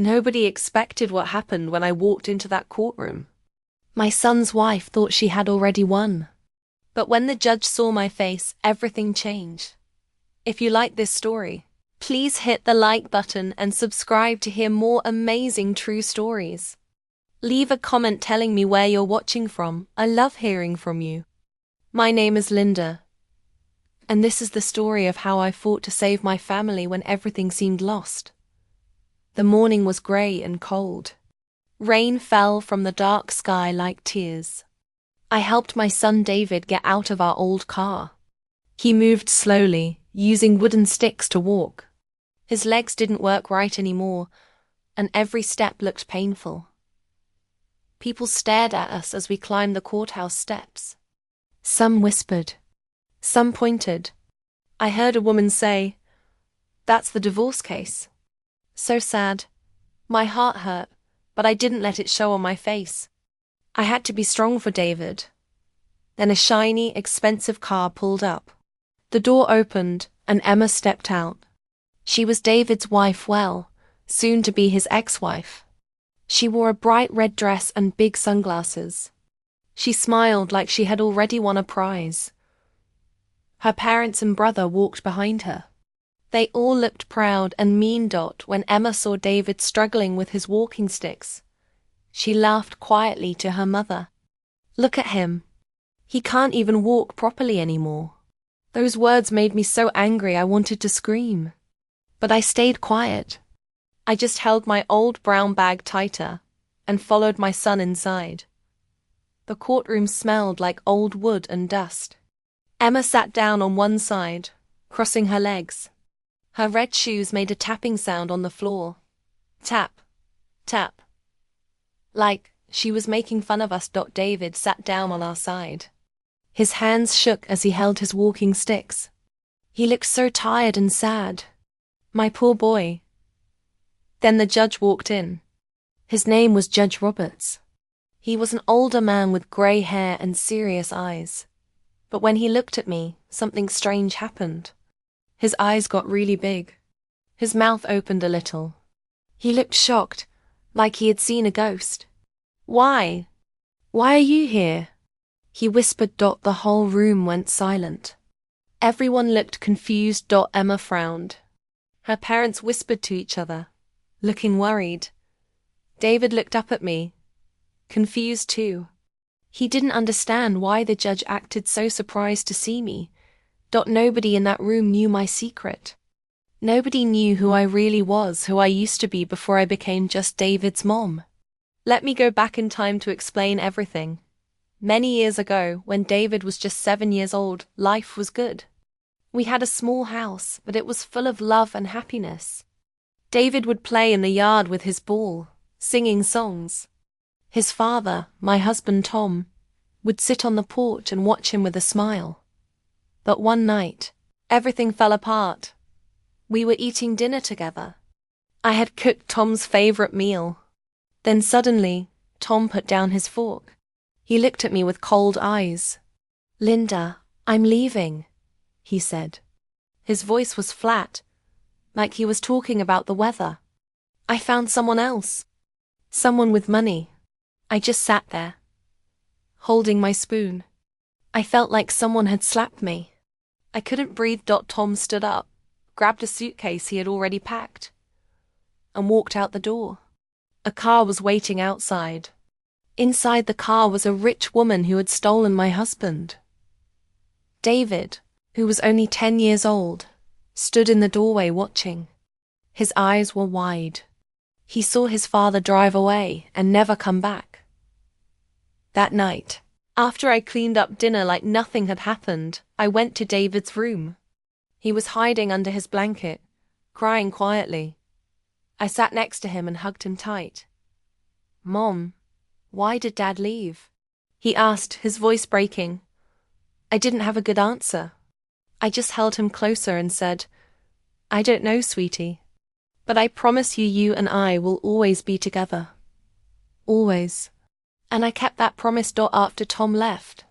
Nobody expected what happened when I walked into that courtroom. My son's wife thought she had already won. But when the judge saw my face, everything changed. If you like this story, please hit the like button and subscribe to hear more amazing true stories. Leave a comment telling me where you're watching from. I love hearing from you. My name is Linda, and this is the story of how I fought to save my family when everything seemed lost. The morning was grey and cold. Rain fell from the dark sky like tears. I helped my son David get out of our old car. He moved slowly, using wooden sticks to walk. His legs didn't work right anymore, and every step looked painful. People stared at us as we climbed the courthouse steps. Some whispered. Some pointed. I heard a woman say, "That's the divorce case." So sad. My heart hurt, but I didn't let it show on my face. I had to be strong for David. Then a shiny, expensive car pulled up. The door opened, and Emma stepped out. She was David's wife, soon to be his ex-wife. She wore a bright red dress and big sunglasses. She smiled like she had already won a prize. Her parents and brother walked behind her. They all looked proud and mean. When Emma saw David struggling with his walking sticks, she laughed quietly to her mother. "Look at him. He can't even walk properly anymore." Those words made me so angry I wanted to scream. But I stayed quiet. I just held my old brown bag tighter and followed my son inside. The courtroom smelled like old wood and dust. Emma sat down on one side, crossing her legs. Her red shoes made a tapping sound on the floor. Tap, tap. Like she was making fun of us. David sat down on our side. His hands shook as he held his walking sticks. He looked so tired and sad. My poor boy. Then the judge walked in. His name was Judge Roberts. He was an older man with grey hair and serious eyes. But when he looked at me, something strange happened. His eyes got really big. His mouth opened a little. He looked shocked, like he had seen a ghost. "Why? Why are you here?" he whispered. The whole room went silent. Everyone looked confused. Emma frowned. Her parents whispered to each other, looking worried. David looked up at me, confused too. He didn't understand why the judge acted so surprised to see me. Nobody in that room knew my secret. Nobody knew who I really was, who I used to be before I became just David's mom. Let me go back in time to explain everything. Many years ago, when David was just 7 years old, life was good. We had a small house, but it was full of love and happiness. David would play in the yard with his ball, singing songs. His father, my husband Tom, would sit on the porch and watch him with a smile. But one night, everything fell apart. We were eating dinner together. I had cooked Tom's favorite meal. Then suddenly, Tom put down his fork. He looked at me with cold eyes. "Linda, I'm leaving," he said. His voice was flat, like he was talking about the weather. "I found someone else. Someone with money." I just sat there, holding my spoon. I felt like someone had slapped me. I couldn't breathe. Tom stood up, grabbed a suitcase he had already packed, and walked out the door. A car was waiting outside. Inside the car was a rich woman who had stolen my husband. David, who was only 10 years old, stood in the doorway watching. His eyes were wide. He saw his father drive away and never come back. That night, after I cleaned up dinner like nothing had happened, I went to David's room. He was hiding under his blanket, crying quietly. I sat next to him and hugged him tight. "Mom, why did Dad leave?" he asked, his voice breaking. I didn't have a good answer. I just held him closer and said, "I don't know, sweetie. But I promise you, you and I will always be together. Always." And I kept that promise. After Tom left,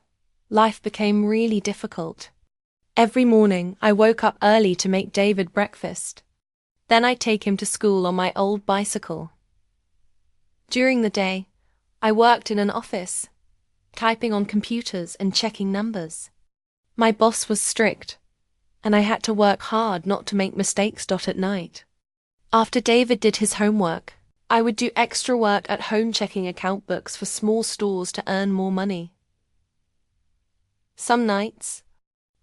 life became really difficult. Every morning, I woke up early to make David breakfast. Then I'd take him to school on my old bicycle, During the day, I worked in an office, typing on computers and checking numbers. My boss was strict, and I had to work hard not to make mistakes. At night, after David did his homework, I would do extra work at home checking account books for small stores to earn more money. Some nights,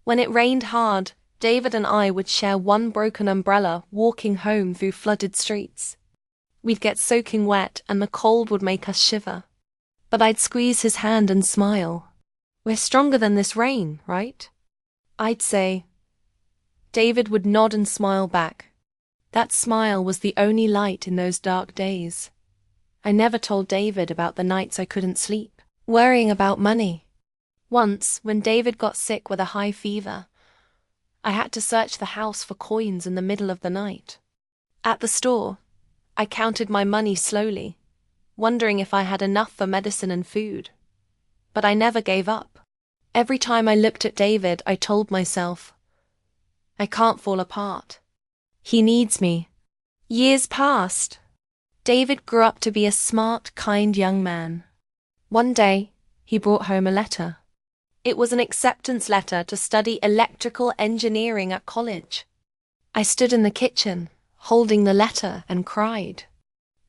when it rained hard, David and I would share one broken umbrella walking home through flooded streets. We'd get soaking wet and the cold would make us shiver. But I'd squeeze his hand and smile. "We're stronger than this rain, right?" I'd say. David would nod and smile back. That smile was the only light in those dark days. I never told David about the nights I couldn't sleep, worrying about money. Once, when David got sick with a high fever, I had to search the house for coins in the middle of the night. At the store, I counted my money slowly, wondering if I had enough for medicine and food. But I never gave up. Every time I looked at David, I told myself, I can't fall apart. He needs me. Years passed. David grew up to be a smart, kind young man. One day, he brought home a letter. It was an acceptance letter to study electrical engineering at college. I stood in the kitchen, holding the letter, and cried.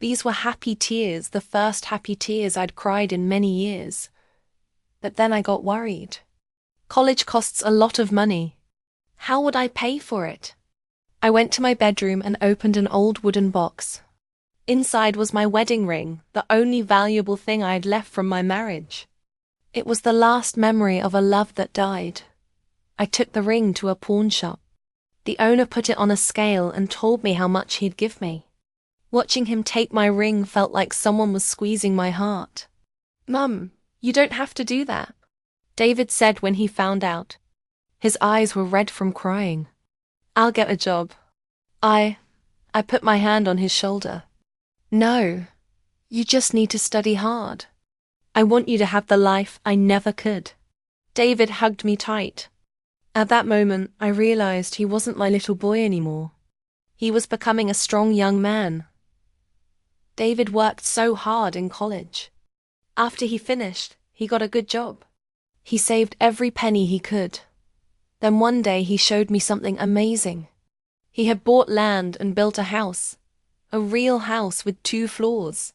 These were happy tears, the first happy tears I'd cried in many years. But then I got worried. College costs a lot of money. How would I pay for it? I went to my bedroom and opened an old wooden box. Inside was my wedding ring, the only valuable thing I had left from my marriage. It was the last memory of a love that died. I took the ring to a pawn shop. The owner put it on a scale and told me how much he'd give me. Watching him take my ring felt like someone was squeezing my heart. "Mum, you don't have to do that," David said when he found out. His eyes were red from crying. "I'll get a job." I put my hand on his shoulder. "No, you just need to study hard. I want you to have the life I never could." David hugged me tight. At that moment, I realized he wasn't my little boy anymore. He was becoming a strong young man. David worked so hard in college. After he finished, he got a good job. He saved every penny he could. Then one day he showed me something amazing. He had bought land and built a house, a real house with 2 floors.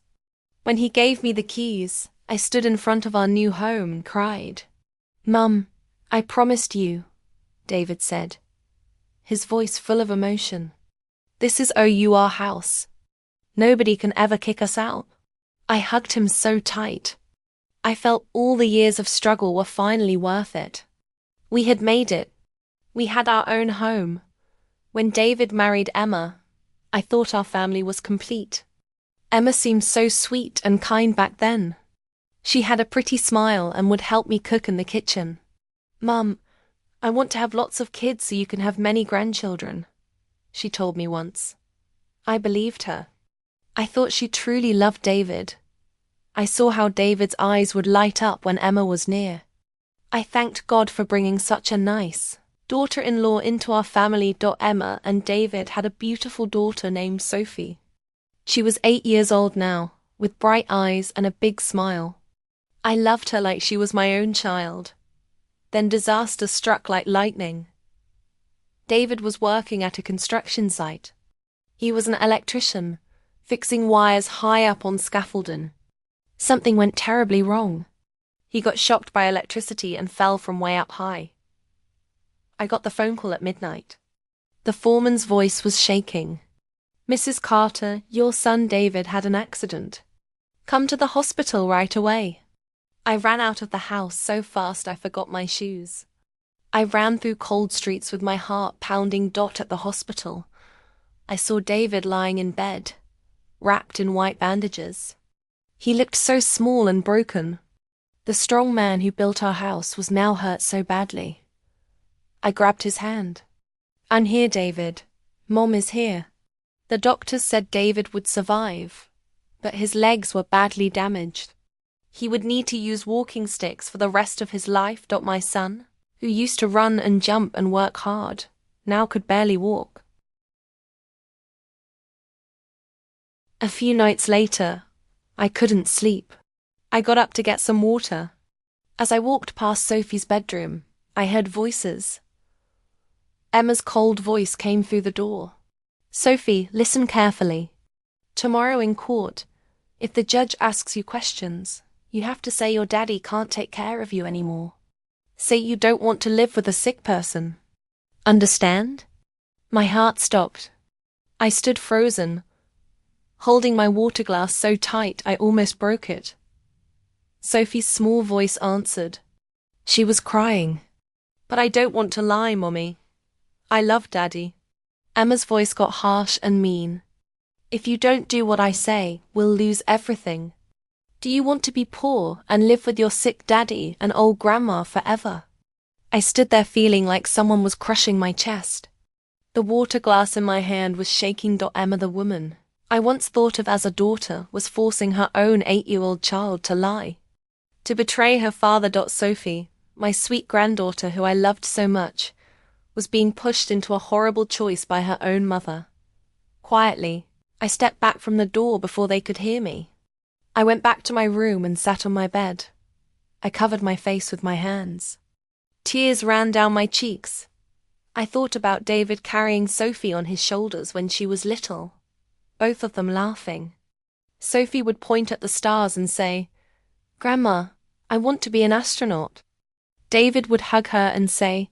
When he gave me the keys, I stood in front of our new home and cried. "Mum, I promised you," David said, his voice full of emotion. "This is our house. Nobody can ever kick us out." I hugged him so tight. I felt all the years of struggle were finally worth it. We had made it. We had our own home. When David married Emma, I thought our family was complete. Emma seemed so sweet and kind back then. She had a pretty smile and would help me cook in the kitchen. "Mum, I want to have lots of kids so you can have many grandchildren," she told me once. I believed her. I thought she truly loved David. I saw how David's eyes would light up when Emma was near. I thanked God for bringing such a nice daughter-in-law into our family. Emma and David had a beautiful daughter named Sophie. She was 8 years old now, with bright eyes and a big smile. I loved her like she was my own child. Then disaster struck like lightning. David was working at a construction site. He was an electrician, fixing wires high up on scaffolding. Something went terribly wrong. He got shocked by electricity and fell from way up high. I got the phone call at midnight. The foreman's voice was shaking. "Mrs. Carter, your son David had an accident. Come to the hospital right away." I ran out of the house so fast I forgot my shoes. I ran through cold streets with my heart pounding. At the hospital, I saw David lying in bed, wrapped in white bandages. He looked so small and broken. The strong man who built our house was now hurt so badly. I grabbed his hand. "I'm here, David. Mom is here." The doctors said David would survive, but his legs were badly damaged. He would need to use walking sticks for the rest of his life. My son, who used to run and jump and work hard, now could barely walk. A few nights later, I couldn't sleep. I got up to get some water. As I walked past Sophie's bedroom, I heard voices. Emma's cold voice came through the door. Sophie, listen carefully. Tomorrow in court, if the judge asks you questions, you have to say your daddy can't take care of you anymore. Say you don't want to live with a sick person. Understand? My heart stopped. I stood frozen, holding my water glass so tight I almost broke it. Sophie's small voice answered. She was crying. But I don't want to lie, Mommy. I love Daddy. Emma's voice got harsh and mean. If you don't do what I say, we'll lose everything. Do you want to be poor and live with your sick daddy and old grandma forever? I stood there feeling like someone was crushing my chest. The water glass in my hand was shaking. Emma, the woman I once thought of as a daughter, was forcing her own 8-year-old child to lie. To betray her father. Sophie, my sweet granddaughter who I loved so much, was being pushed into a horrible choice by her own mother. Quietly, I stepped back from the door before they could hear me. I went back to my room and sat on my bed. I covered my face with my hands. Tears ran down my cheeks. I thought about David carrying Sophie on his shoulders when she was little, both of them laughing. Sophie would point at the stars and say, "Grandma, I want to be an astronaut." David would hug her and say,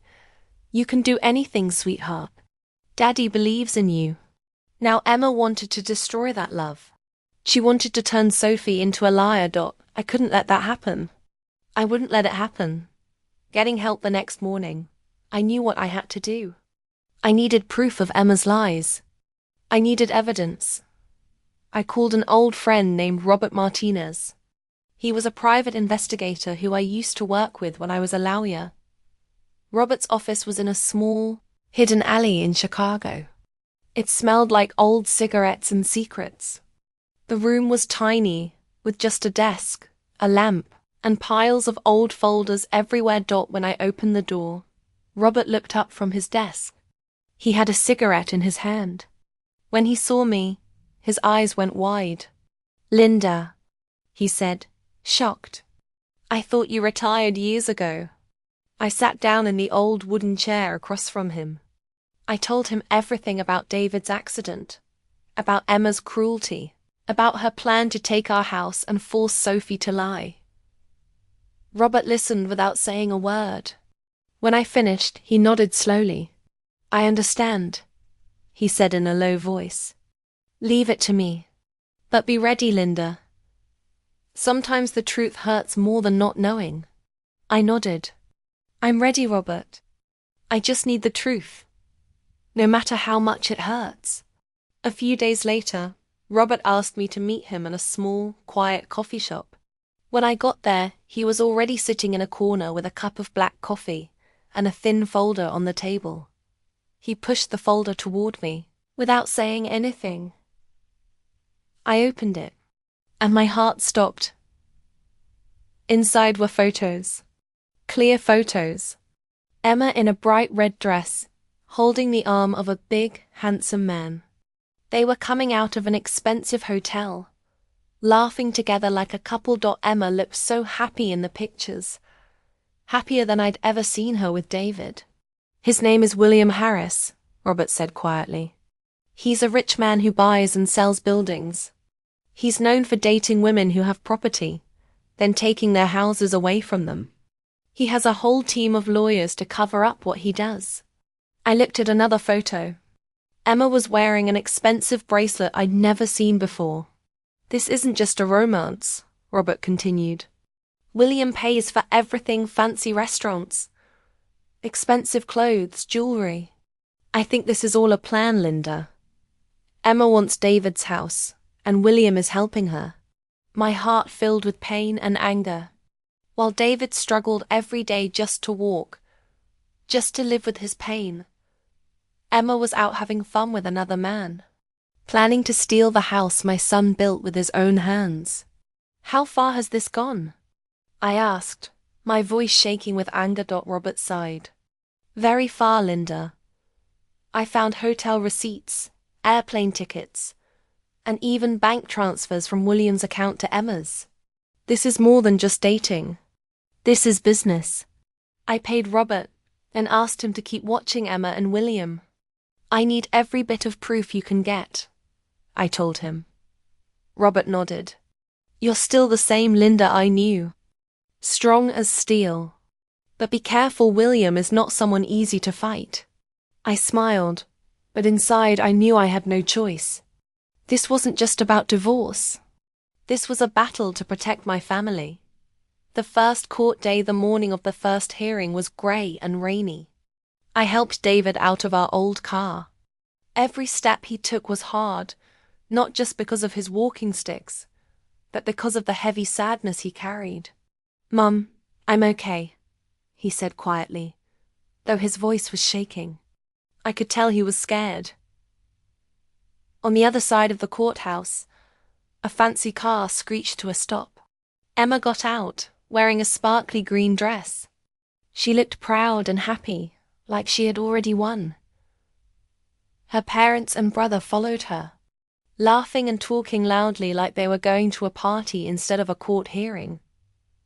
"You can do anything, sweetheart. Daddy believes in you." Now Emma wanted to destroy that love. She wanted to turn Sophie into a liar. I couldn't let that happen. I wouldn't let it happen. Getting help the next morning, I knew what I had to do. I needed proof of Emma's lies. I needed evidence. I called an old friend named Robert Martinez. He was a private investigator who I used to work with when I was a lawyer. Robert's office was in a small, hidden alley in Chicago. It smelled like old cigarettes and secrets. The room was tiny, with just a desk, a lamp, and piles of old folders everywhere. When I opened the door, Robert looked up from his desk. He had a cigarette in his hand. When he saw me, his eyes went wide. "Linda," he said, shocked. "I thought you retired years ago." I sat down in the old wooden chair across from him. I told him everything about David's accident, about Emma's cruelty, about her plan to take our house and force Sophie to lie. Robert listened without saying a word. When I finished, he nodded slowly. "I understand," he said in a low voice. "Leave it to me. But be ready, Linda. Sometimes the truth hurts more than not knowing." I nodded. "I'm ready, Robert. I just need the truth, no matter how much it hurts." A few days later, Robert asked me to meet him in a small, quiet coffee shop. When I got there, he was already sitting in a corner with a cup of black coffee and a thin folder on the table. He pushed the folder toward me, without saying anything. I opened it, and my heart stopped. Inside were photos. Clear photos. Emma in a bright red dress, holding the arm of a big, handsome man. They were coming out of an expensive hotel, laughing together like a couple. Emma looked so happy in the pictures, happier than I'd ever seen her with David. "His name is William Harris," Robert said quietly. "He's a rich man who buys and sells buildings. He's known for dating women who have property, then taking their houses away from them. He has a whole team of lawyers to cover up what he does." I looked at another photo. Emma was wearing an expensive bracelet I'd never seen before. "This isn't just a romance," Robert continued. "William pays for everything: fancy restaurants, expensive clothes, jewelry. I think this is all a plan, Linda. Emma wants David's house, and William is helping her." My heart filled with pain and anger. While David struggled every day just to walk, just to live with his pain, Emma was out having fun with another man, planning to steal the house my son built with his own hands. "How far has this gone?" I asked, my voice shaking with anger. Robert sighed. "Very far, Linda. I found hotel receipts, airplane tickets, and even bank transfers from William's account to Emma's. This is more than just dating. This is business. I paid Robert and asked him to keep watching Emma and William. I need every bit of proof you can get, I told him. Robert nodded. You're still the same Linda I knew. Strong as steel. But be careful, William is not someone easy to fight. I smiled, but inside I knew I had no choice. This wasn't just about divorce. This was a battle to protect my family. The first court day, the morning of the first hearing, was grey and rainy. I helped David out of our old car. Every step he took was hard, not just because of his walking sticks, but because of the heavy sadness he carried. Mum, I'm okay, he said quietly, though his voice was shaking. I could tell he was scared. On the other side of the courthouse, a fancy car screeched to a stop. Emma got out, wearing a sparkly green dress. She looked proud and happy, like she had already won. Her parents and brother followed her, laughing and talking loudly like they were going to a party instead of a court hearing.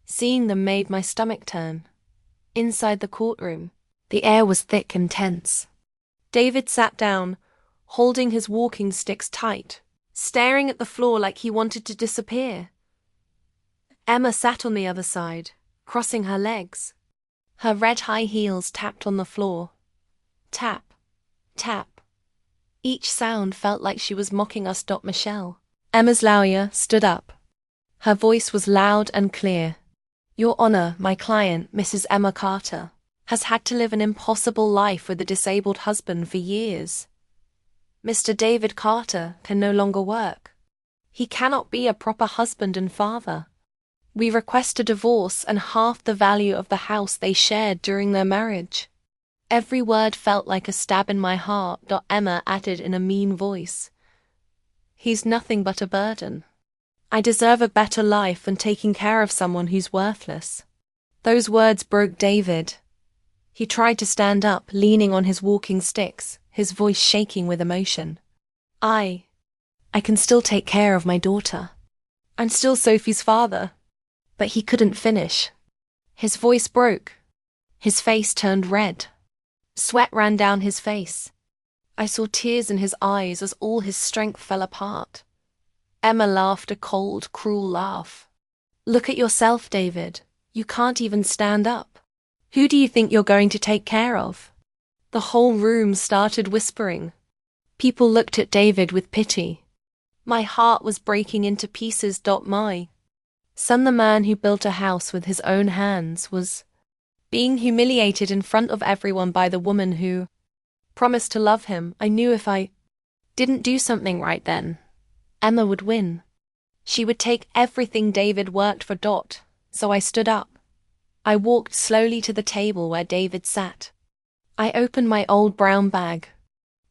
Seeing them made my stomach turn. Inside the courtroom, the air was thick and tense. David sat down, holding his walking sticks tight, staring at the floor like he wanted to disappear. Emma sat on the other side, crossing her legs. Her red high heels tapped on the floor. Tap, tap. Each sound felt like she was mocking us. Michelle, Emma's lawyer, stood up. Her voice was loud and clear. Your Honor, my client, Mrs. Emma Carter, has had to live an impossible life with a disabled husband for years. Mr. David Carter can no longer work. He cannot be a proper husband and father. We request a divorce and half the value of the house they shared during their marriage. Every word felt like a stab in my heart. Emma added in a mean voice. He's nothing but a burden. I deserve a better life than taking care of someone who's worthless. Those words broke David. He tried to stand up, leaning on his walking sticks, his voice shaking with emotion. I can still take care of my daughter. I'm still Sophie's father. But he couldn't finish. His voice broke. His face turned red. Sweat ran down his face. I saw tears in his eyes as all his strength fell apart. Emma laughed a cold, cruel laugh. Look at yourself, David. You can't even stand up. Who do you think you're going to take care of? The whole room started whispering. People looked at David with pity. My heart was breaking into pieces. My son, the man who built a house with his own hands, was being humiliated in front of everyone by the woman who promised to love him. I knew if I didn't do something right then, Emma would win. She would take everything David worked for. So I stood up. I walked slowly to the table where David sat. I opened my old brown bag.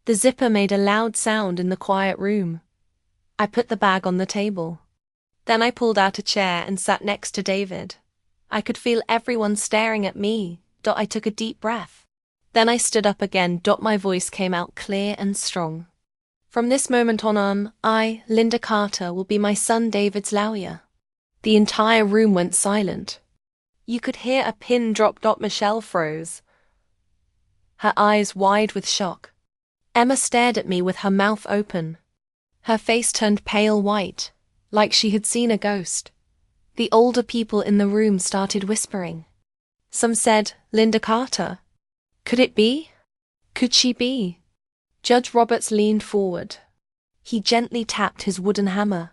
The zipper made a loud sound in the quiet room. I put the bag on the table. Then I pulled out a chair and sat next to David. I could feel everyone staring at me. I took a deep breath. Then I stood up again. My voice came out clear and strong. From this moment on, I, Linda Carter, will be my son David's lawyer. The entire room went silent. You could hear a pin drop. Michelle froze, her eyes wide with shock. Emma stared at me with her mouth open. Her face turned pale white, like she had seen a ghost. The older people in the room started whispering. Some said, Linda Carter. Could it be? Could she be? Judge Roberts leaned forward. He gently tapped his wooden hammer.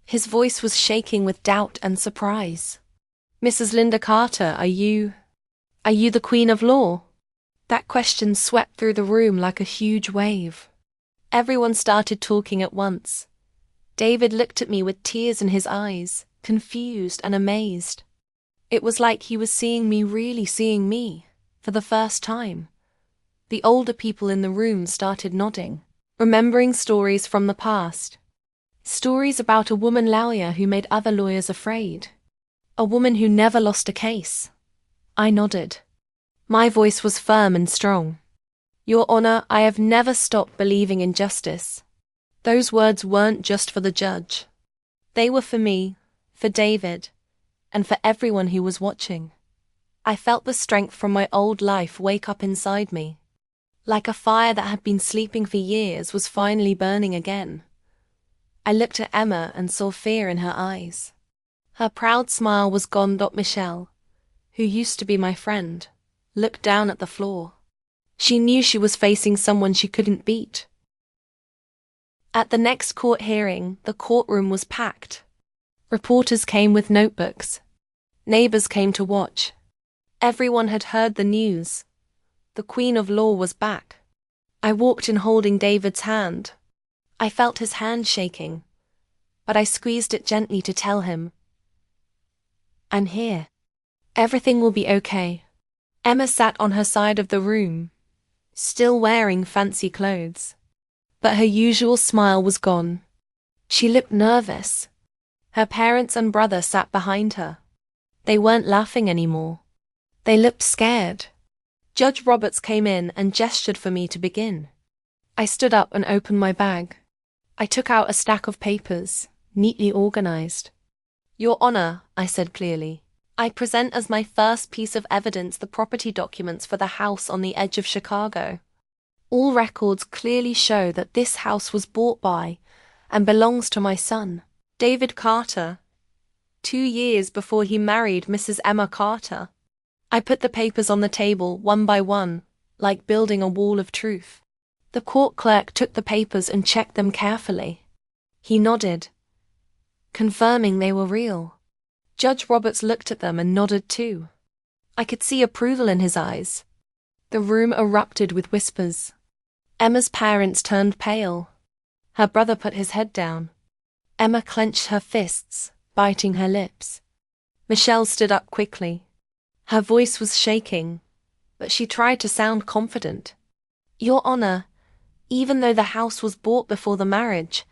His voice was shaking with doubt and surprise. Mrs. Linda Carter, are you the Queen of Law? That question swept through the room like a huge wave. Everyone started talking at once. David looked at me with tears in his eyes, confused and amazed. It was like he was seeing me, really seeing me, for the first time. The older people in the room started nodding, remembering stories from the past. Stories about a woman lawyer who made other lawyers afraid. A woman who never lost a case. I nodded. My voice was firm and strong. Your Honor, I have never stopped believing in justice. Those words weren't just for the judge. They were for me, for David, and for everyone who was watching. I felt the strength from my old life wake up inside me. Like a fire that had been sleeping for years was finally burning again. I looked at Emma and saw fear in her eyes. Her proud smile was gone. Michelle, who used to be my friend, looked down at the floor. She knew she was facing someone she couldn't beat. At the next court hearing, the courtroom was packed. Reporters came with notebooks. Neighbors came to watch. Everyone had heard the news. The Queen of Law was back. I walked in holding David's hand. I felt his hand shaking, but I squeezed it gently to tell him, "I'm here. Everything will be okay." Emma sat on her side of the room, still wearing fancy clothes. But her usual smile was gone. She looked nervous. Her parents and brother sat behind her. They weren't laughing anymore. They looked scared. Judge Roberts came in and gestured for me to begin. I stood up and opened my bag. I took out a stack of papers, neatly organized. "Your Honor," I said clearly, "I present as my first piece of evidence the property documents for the house on the edge of Chicago. All records clearly show that this house was bought by and belongs to my son, David Carter, 2 years before he married Mrs. Emma Carter." I put the papers on the table one by one, like building a wall of truth. The court clerk took the papers and checked them carefully. He nodded, confirming they were real. Judge Roberts looked at them and nodded too. I could see approval in his eyes. The room erupted with whispers. Emma's parents turned pale. Her brother put his head down. Emma clenched her fists, biting her lips. Michelle stood up quickly. Her voice was shaking, but she tried to sound confident. "Your Honor, even though the house was bought before the marriage,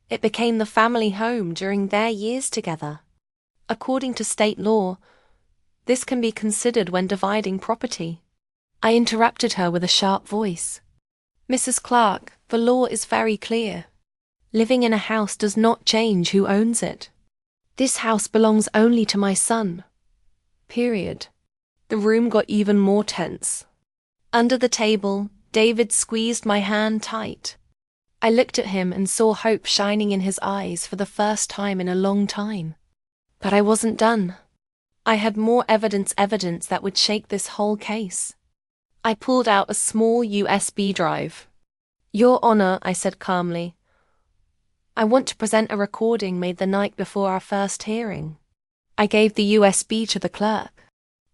it became the family home during their years together. According to state law, this can be considered when dividing property." I interrupted her with a sharp voice. "Mrs. Clark, the law is very clear. Living in a house does not change who owns it. This house belongs only to my son. Period." The room got even more tense. Under the table, David squeezed my hand tight. I looked at him and saw hope shining in his eyes for the first time in a long time. But I wasn't done. I had more evidence that would shake this whole case. I pulled out a small USB drive. "Your Honor," I said calmly, "I want to present a recording made the night before our first hearing." I gave the USB to the clerk.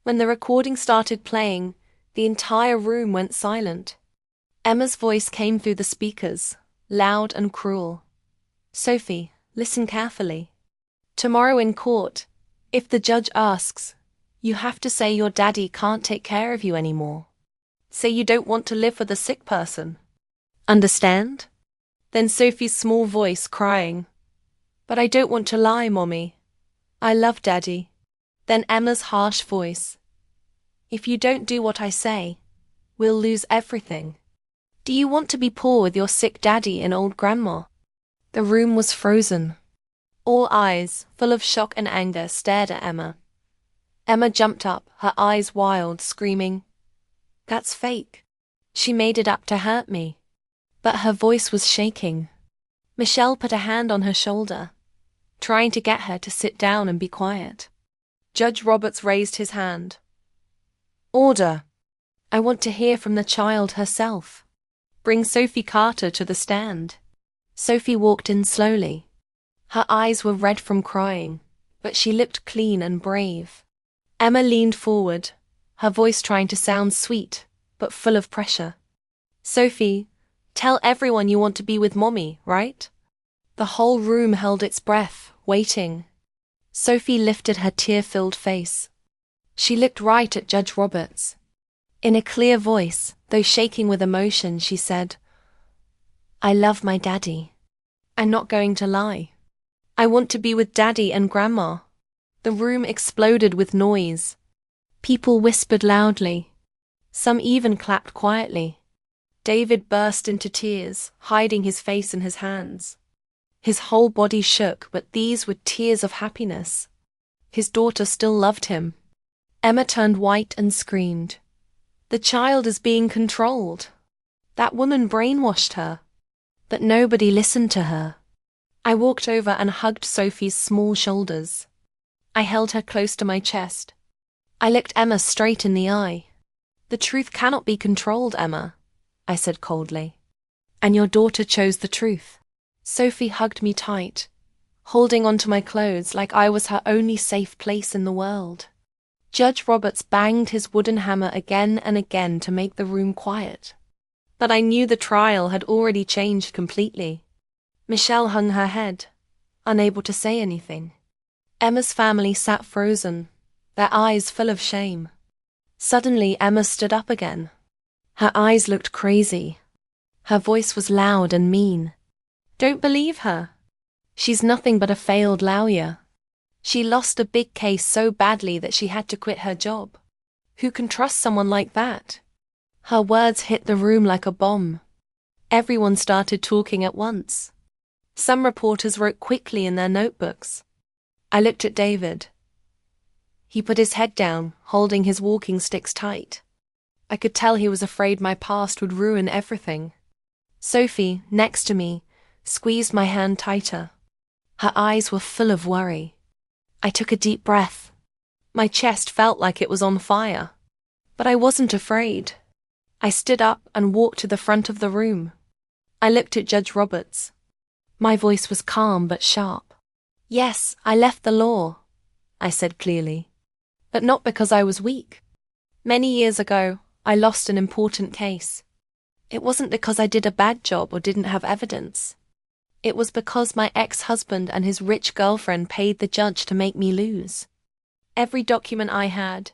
When the recording started playing, the entire room went silent. Emma's voice came through the speakers, loud and cruel. "Sophie, listen carefully. Tomorrow in court, if the judge asks, you have to say your daddy can't take care of you anymore. Say you don't want to live with a sick person. Understand?" Then Sophie's small voice crying, "But I don't want to lie, Mommy. I love Daddy." Then Emma's harsh voice, "If you don't do what I say, we'll lose everything. Do you want to be poor with your sick daddy and old grandma?" The room was frozen. All eyes, full of shock and anger, stared at Emma. Emma jumped up, her eyes wild, screaming, "That's fake. She made it up to hurt me." But her voice was shaking. Michelle put a hand on her shoulder, trying to get her to sit down and be quiet. Judge Roberts raised his hand. "Order. I want to hear from the child herself. Bring Sophie Carter to the stand." Sophie walked in slowly. Her eyes were red from crying, but she looked clean and brave. Emma leaned forward, her voice trying to sound sweet, but full of pressure. "Sophie, tell everyone you want to be with Mommy, right?" The whole room held its breath, waiting. Sophie lifted her tear-filled face. She looked right at Judge Roberts. In a clear voice, though shaking with emotion, she said, "I love my daddy. I'm not going to lie. I want to be with Daddy and Grandma." The room exploded with noise. People whispered loudly. Some even clapped quietly. David burst into tears, hiding his face in his hands. His whole body shook, but these were tears of happiness. His daughter still loved him. Emma turned white and screamed. "The child is being controlled. That woman brainwashed her." But nobody listened to her. I walked over and hugged Sophie's small shoulders. I held her close to my chest. I looked Emma straight in the eye. "The truth cannot be controlled, Emma," I said coldly. "And your daughter chose the truth." Sophie hugged me tight, holding onto my clothes like I was her only safe place in the world. Judge Roberts banged his wooden hammer again and again to make the room quiet. But I knew the trial had already changed completely. Michelle hung her head, unable to say anything. Emma's family sat frozen, their eyes full of shame. Suddenly, Emma stood up again. Her eyes looked crazy. Her voice was loud and mean. "Don't believe her. She's nothing but a failed lawyer. She lost a big case so badly that she had to quit her job. Who can trust someone like that?" Her words hit the room like a bomb. Everyone started talking at once. Some reporters wrote quickly in their notebooks. I looked at David. He put his head down, holding his walking sticks tight. I could tell he was afraid my past would ruin everything. Sophie, next to me, squeezed my hand tighter. Her eyes were full of worry. I took a deep breath. My chest felt like it was on fire. But I wasn't afraid. I stood up and walked to the front of the room. I looked at Judge Roberts. My voice was calm but sharp. "Yes, I left the law," I said clearly. "But not because I was weak. Many years ago, I lost an important case. It wasn't because I did a bad job or didn't have evidence. It was because my ex-husband and his rich girlfriend paid the judge to make me lose. Every document I had,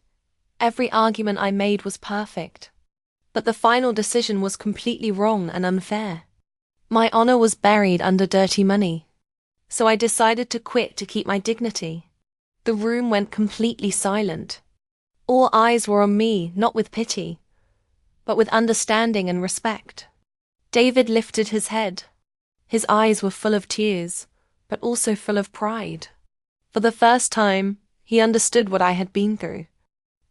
every argument I made was perfect. But the final decision was completely wrong and unfair. My honor was buried under dirty money. So I decided to quit to keep my dignity." The room went completely silent. All eyes were on me, not with pity, but with understanding and respect. David lifted his head. His eyes were full of tears, but also full of pride. For the first time, he understood what I had been through.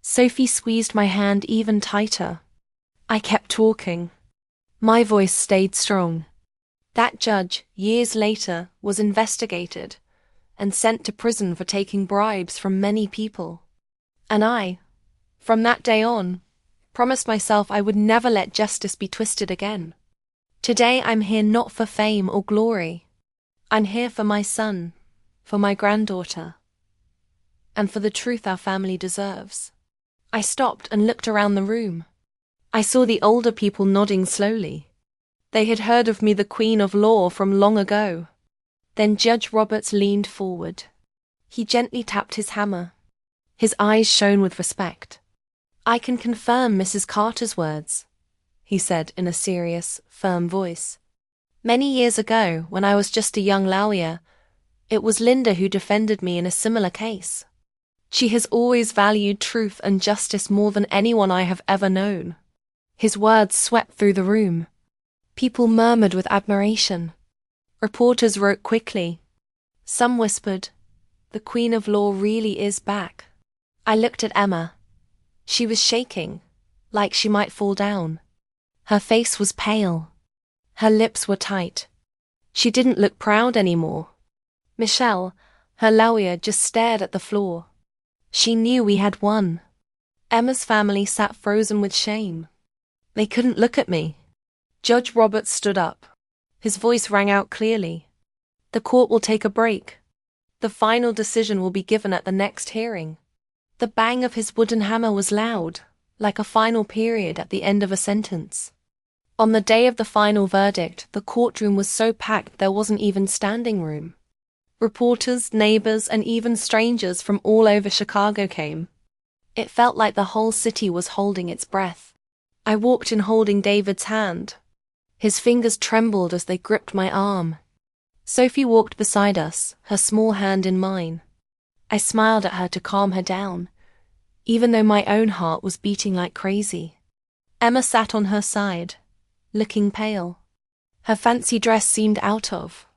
Sophie squeezed my hand even tighter. I kept talking. My voice stayed strong. That judge, years later, was investigated and sent to prison for taking bribes from many people. And I, from that day on, promised myself I would never let justice be twisted again. Today I'm here not for fame or glory. I'm here for my son, for my granddaughter, and for the truth our family deserves. I stopped and looked around the room. I saw the older people nodding slowly. They had heard of me, the Queen of Law, from long ago. Then Judge Roberts leaned forward. He gently tapped his hammer. His eyes shone with respect. "I can confirm Mrs. Carter's words," he said in a serious, firm voice. "Many years ago, when I was just a young lawyer, it was Linda who defended me in a similar case. She has always valued truth and justice more than anyone I have ever known." His words swept through the room. People murmured with admiration. Reporters wrote quickly. Some whispered, "The Queen of Law really is back." I looked at Emma. She was shaking, like she might fall down. Her face was pale. Her lips were tight. She didn't look proud anymore. Michelle, her lawyer, just stared at the floor. She knew we had won. Emma's family sat frozen with shame. They couldn't look at me. Judge Roberts stood up. His voice rang out clearly. "The court will take a break. The final decision will be given at the next hearing." The bang of his wooden hammer was loud, like a final period at the end of a sentence. On the day of the final verdict, the courtroom was so packed there wasn't even standing room. Reporters, neighbors, and even strangers from all over Chicago came. It felt like the whole city was holding its breath. I walked in holding David's hand. His fingers trembled as they gripped my arm. Sophie walked beside us, her small hand in mine. I smiled at her to calm her down, even though my own heart was beating like crazy. Emma sat on her side, looking pale. Her fancy dress seemed out of